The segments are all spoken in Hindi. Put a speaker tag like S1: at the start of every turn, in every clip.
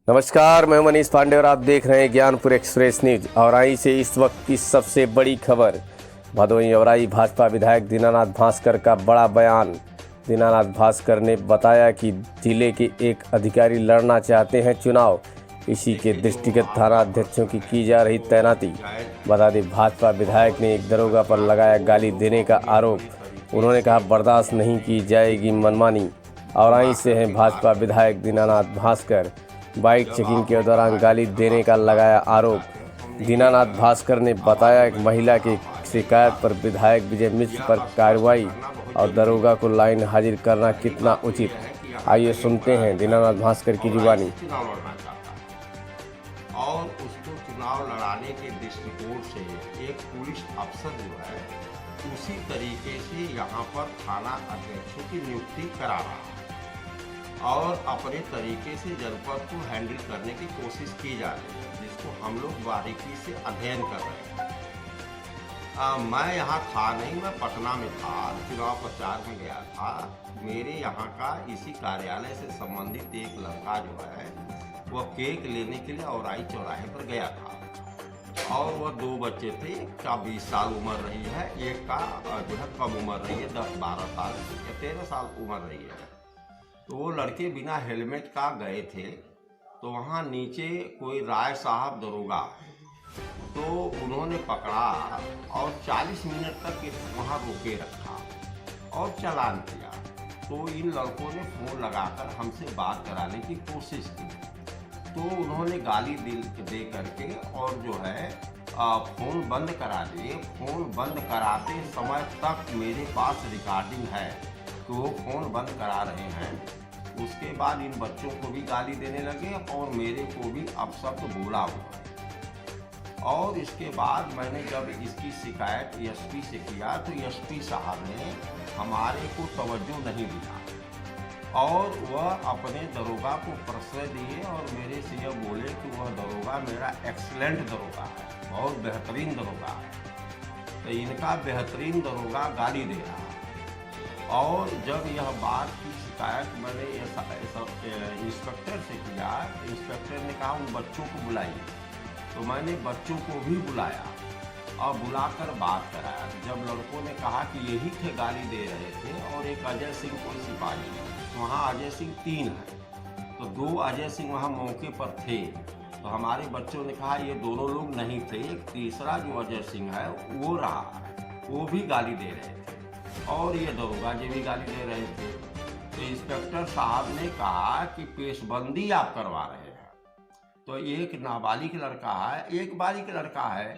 S1: नमस्कार, मैं मनीष पांडे और आप देख रहे हैं ज्ञानपुर एक्सप्रेस न्यूज। औराई से इस वक्त की सबसे बड़ी खबर। भदोही औराई भाजपा विधायक दीनानाथ भास्कर का बड़ा बयान। दीनानाथ भास्कर ने बताया कि जिले के एक अधिकारी लड़ना चाहते हैं चुनाव, इसी के दृष्टिगत थाना अध्यक्षों की जा रही तैनाती। बता दें, भाजपा विधायक ने एक दरोगा पर लगाया गाली देने का आरोप। उन्होंने कहा, बर्दाश्त नहीं की जाएगी मनमानी। औराई से हैं भाजपा विधायक दीनानाथ भास्कर। बाइक चेकिंग के दौरान गाली देने का लगाया आरोप। दीनानाथ भास्कर ने बताया कि महिला की शिकायत पर विधायक विजय मिश्र पर कार्रवाई और दरोगा को लाइन हाजिर करना कितना उचित। आइए सुनते हैं दीनानाथ भास्कर की जुबानी।
S2: और उसको चुनाव लड़ाने के दृष्टिकोण से एक पुलिस अफसर जो है उसी तरीके से यहाँ पर थाना अध्यक्षों की नियुक्ति करा रहा है और अपने तरीके से जनपद को हैंडल करने की कोशिश की जा रही है, जिसको हम लोग बारीकी से अध्ययन कर रहे हैं। मैं यहाँ था नहीं, मैं पटना में था, चुनाव प्रचार में गया था। मेरे यहाँ का इसी कार्यालय से संबंधित एक लड़का जो है वह केक लेने के लिए औराई चौराहे पर गया था और वह दो बच्चे थे। एक का 20 साल उम्र रही है, एक का जो है कम उम्र रही है, 10-12 साल या 13 साल उम्र रही है। तो वो लड़के बिना हेलमेट का गए थे। तो वहाँ नीचे कोई राय साहब दरोगा, तो उन्होंने पकड़ा और 40 मिनट तक वहाँ रोके रखा और चालान किया। तो इन लड़कों ने फ़ोन लगाकर हमसे बात कराने की कोशिश की, तो उन्होंने गाली दे करके और जो है फ़ोन बंद करा दिए। फ़ोन बंद कराते समय तक मेरे पास रिकॉर्डिंग है तो वो फ़ोन बंद करा रहे हैं। उसके बाद इन बच्चों को भी गाली देने लगे और मेरे को भी अपशब्द बोला हुआ। और इसके बाद मैंने जब इसकी शिकायत एसपी से किया तो एसपी साहब ने हमारे को तवज्जो नहीं दिया और वह अपने दरोगा को प्रश्रय दिए और मेरे से यह बोले कि वह दरोगा मेरा एक्सीलेंट दरोगा है, बहुत बेहतरीन दरोगा है। तो इनका बेहतरीन दरोगा गाली दे रहा है। और जब यह बात की शिकायत मैंने इंस्पेक्टर से किया, इंस्पेक्टर ने कहा उन बच्चों को बुलाइए। तो मैंने बच्चों को भी बुलाया और बुलाकर बात कराया। जब लड़कों ने कहा कि यही थे गाली दे रहे थे और एक अजय सिंह कोई सिपाही है, तो वहाँ अजय सिंह 3 है, तो 2 अजय सिंह वहाँ मौके पर थे। तो हमारे बच्चों ने कहा ये दोनों लोग नहीं थे, एक तीसरा जो अजय सिंह है वो रहा है, वो भी गाली दे रहे थे और ये दरोगा जी भी गाली दे रहे थे। तो इंस्पेक्टर साहब ने कहा कि पेशबंदी आप करवा रहे हैं। तो एक नाबालिग लड़का है, एक बालिग लड़का है,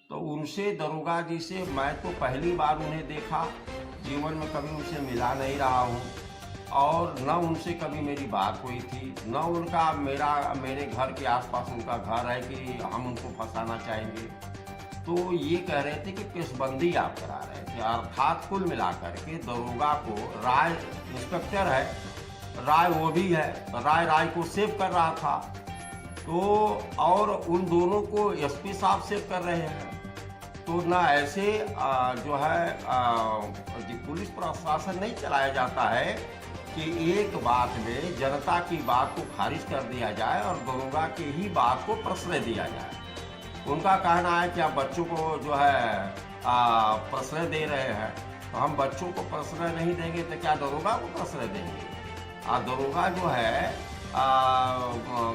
S2: तो उनसे दरोगा जी से मैं तो पहली बार उन्हें देखा, जीवन में कभी उनसे मिला नहीं रहा हूँ और न उनसे कभी मेरी बात हुई थी, न उनका मेरे घर के आसपास उनका घर है कि हम उनको फंसाना चाहेंगे। तो ये कह रहे थे कि पेशबंदी आप करा रहे थे। अर्थात कुल मिलाकर के दरोगा को राय, इंस्पेक्टर है, राय वो भी है, राय को सेव कर रहा था। तो और उन दोनों को एसपी साहब सेव कर रहे हैं। तो ना ऐसे जो है पुलिस प्रशासन नहीं चलाया जाता है कि एक बात में जनता की बात को खारिज कर दिया जाए और दरोगा की ही बात को प्रश्रय दिया जाए। उनका कहना है कि आप बच्चों को जो है प्रश्रय दे रहे हैं, तो हम बच्चों को प्रश्रय नहीं देंगे तो क्या दरोगा को प्रश्रय देंगे? दरोगा जो है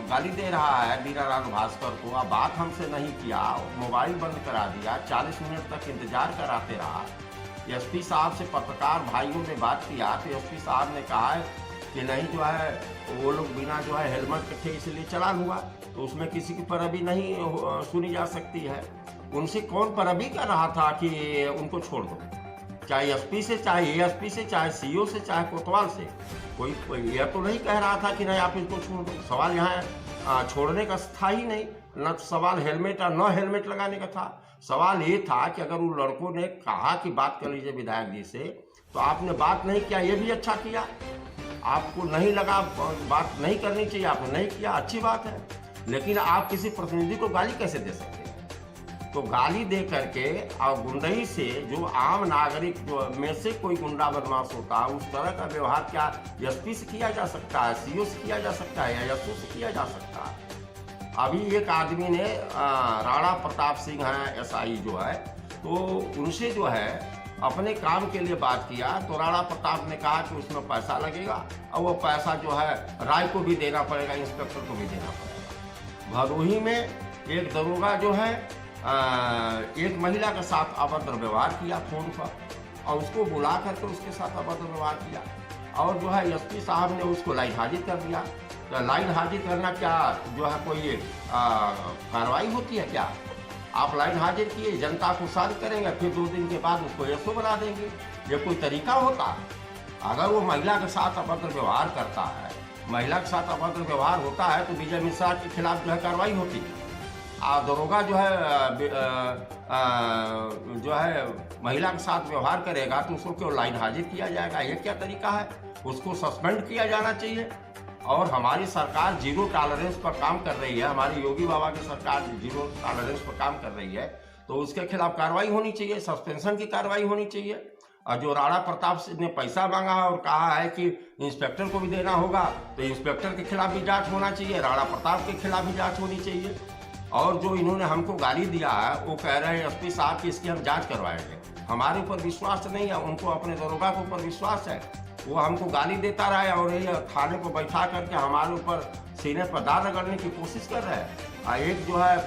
S2: गाली दे रहा है दीनानाथ भास्कर को। बात हमसे नहीं किया, मोबाइल बंद करा दिया, 40 मिनट तक इंतजार कराते रहा। एसपी साहब से पत्रकार भाइयों ने बात किया तो एसपी साहब ने कहा कि नहीं जो है वो लोग बिना जो है हेलमेट के थे इसलिए चालान हुआ, तो उसमें किसी की पैरवी नहीं सुनी जा सकती है। उनसे कौन पैरवी कर रहा था कि उनको छोड़ दो, चाहे एसपी से, चाहे एएसपी से, चाहे सीओ से, चाहे कोतवाल से। कोई यह तो नहीं कह रहा था कि नहीं आप इसको छोड़ दो। सवाल यहाँ छोड़ने का था ही नहीं, न सवाल हेलमेट और न हेलमेट लगाने का था। सवाल ये था कि अगर उन लड़कों ने कहा कि बात कर लीजिए विधायक जी से, तो आपने बात नहीं किया, ये भी अच्छा किया। आपको नहीं लगा बात नहीं करनी चाहिए, आपने नहीं किया, अच्छी बात है। लेकिन आप किसी प्रतिनिधि को गाली कैसे दे सकते हैं? तो गाली दे करके और गुंडई से जो आम नागरिक में से कोई गुंडा बदमाश होता है, उस तरह का व्यवहार क्या एसपी से किया जा सकता है, सीओ से किया जा सकता है या एसओ से किया जा सकता है? अभी एक आदमी ने राणा प्रताप सिंह है एसआई जो है, तो उनसे जो है अपने काम के लिए बात किया, तो राणा प्रताप ने कहा कि उसमें पैसा लगेगा और वो पैसा जो है राय को भी देना पड़ेगा, इंस्पेक्टर को भी देना पड़ेगा। भदोही में एक दरोगा जो है एक महिला के साथ अभद्र व्यवहार किया फोन पर, और उसको बुला करके उसके साथ अभद्र व्यवहार किया, और जो है एसपी साहब ने उसको लाइन हाजिर कर दिया। तो लाइन हाजिर करना क्या जो है कोई कार्रवाई होती है क्या? आप लाइन हाजिर किए, जनता को शांत करेंगे, फिर 2 दिन के बाद उसको एसओ बना देंगे, ये कोई तरीका होता? अगर वो महिला के साथ अभद्र व्यवहार करता है, महिला के साथ अभद्र व्यवहार होता है, तो विजय मिश्रा के खिलाफ जो है कार्रवाई होती है। दरोगा जो है महिला के साथ व्यवहार करेगा तो उसको क्यों लाइन हाजिर किया जाएगा? ये क्या तरीका है? उसको सस्पेंड किया जाना चाहिए। और हमारी सरकार जीरो टॉलरेंस पर काम कर रही है, हमारी योगी बाबा की सरकार जीरो टॉलरेंस पर काम कर रही है, तो उसके खिलाफ कार्रवाई होनी चाहिए, सस्पेंशन की कार्रवाई होनी चाहिए। और जो राणा प्रताप ने पैसा मांगा है और कहा है कि इंस्पेक्टर को भी देना होगा, तो इंस्पेक्टर के खिलाफ भी जांच होना चाहिए, राणा प्रताप के खिलाफ भी जांच होनी चाहिए। और जो इन्होंने हमको गाली दिया है, वो कह रहे हैं एसपी साहब की इसकी हम जांच करवाएंगे। हमारे ऊपर विश्वास नहीं है, उनको अपने दरोगा के ऊपर विश्वास है। वो हमको गाली देता रहा है और ये थाने को बैठा करके हमारे ऊपर सीने पर दाग रगड़ने की कोशिश कर रहे हैं। एक जो है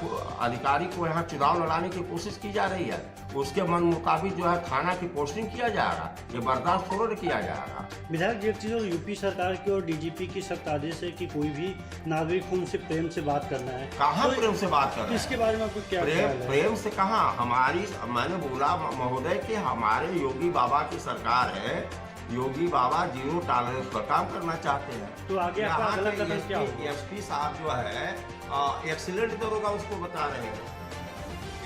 S2: अधिकारी को यहाँ चुनाव लड़ाने की कोशिश की जा रही है, उसके मन मुताबिक जो है थाना की पोस्टिंग किया जाएगा, ये बर्दाश्त थोड़ा किया जाएगा।
S3: विधायक जी, एक चीज़ और यूपी सरकार की और डीजीपी की सख्त आदेश है कि कोई भी नागरिक उनसे प्रेम से बात करना है।
S2: कहाँ प्रेम से बात कर रहे हैं?
S3: इसके बारे में आपको क्या ख्याल है?
S2: प्रेम से कहाँ? मैंने बोला महोदय कि हमारे योगी बाबा की सरकार है, योगी बाबा जीरो टॉलरेंस पर काम करना चाहते हैं।
S3: तो आगे आपका अगला कदम क्या होगा?
S2: एसपी साहब जो है एक्सीलेंट दरोगा उसको बता रहे हैं,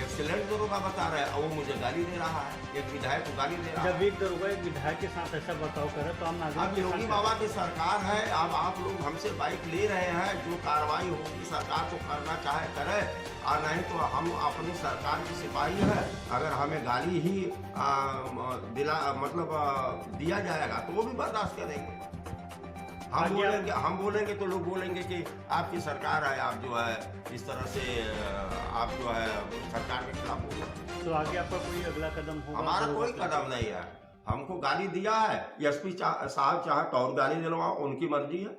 S2: एक्सीलेंट दरोगा बता रहे हैं, और वो मुझे गाली दे रहा है, एक विधायक को गाली दे रहा है।
S3: जब एक दरोगा एक विधायक के साथ ऐसा बर्ताव करे तो हम
S2: अब योगी बाबा की सरकार है, अब आप लोग हमसे बाइक ले रहे हैं, जो कार्रवाई होगी सरकार को करना चाहे करे, और नहीं तो हम अपनी सरकार के सिपाही हैं। अगर हमें गाली ही दिया जाएगा तो वो भी बर्दाश्त करेंगे। हम बोलेंगे तो लोग बोलेंगे कि आपकी सरकार है, आप जो है इस तरह से आप जो है सरकार के खिलाफ बोल सकते हैं।
S3: तो आगे आपका कोई अगला कदम होगा?
S2: हमारा कोई कदम नहीं है। हमको गाली दिया है, एसपी साहब चाहे तो और गाली दिलवाओ, उनकी मर्जी है।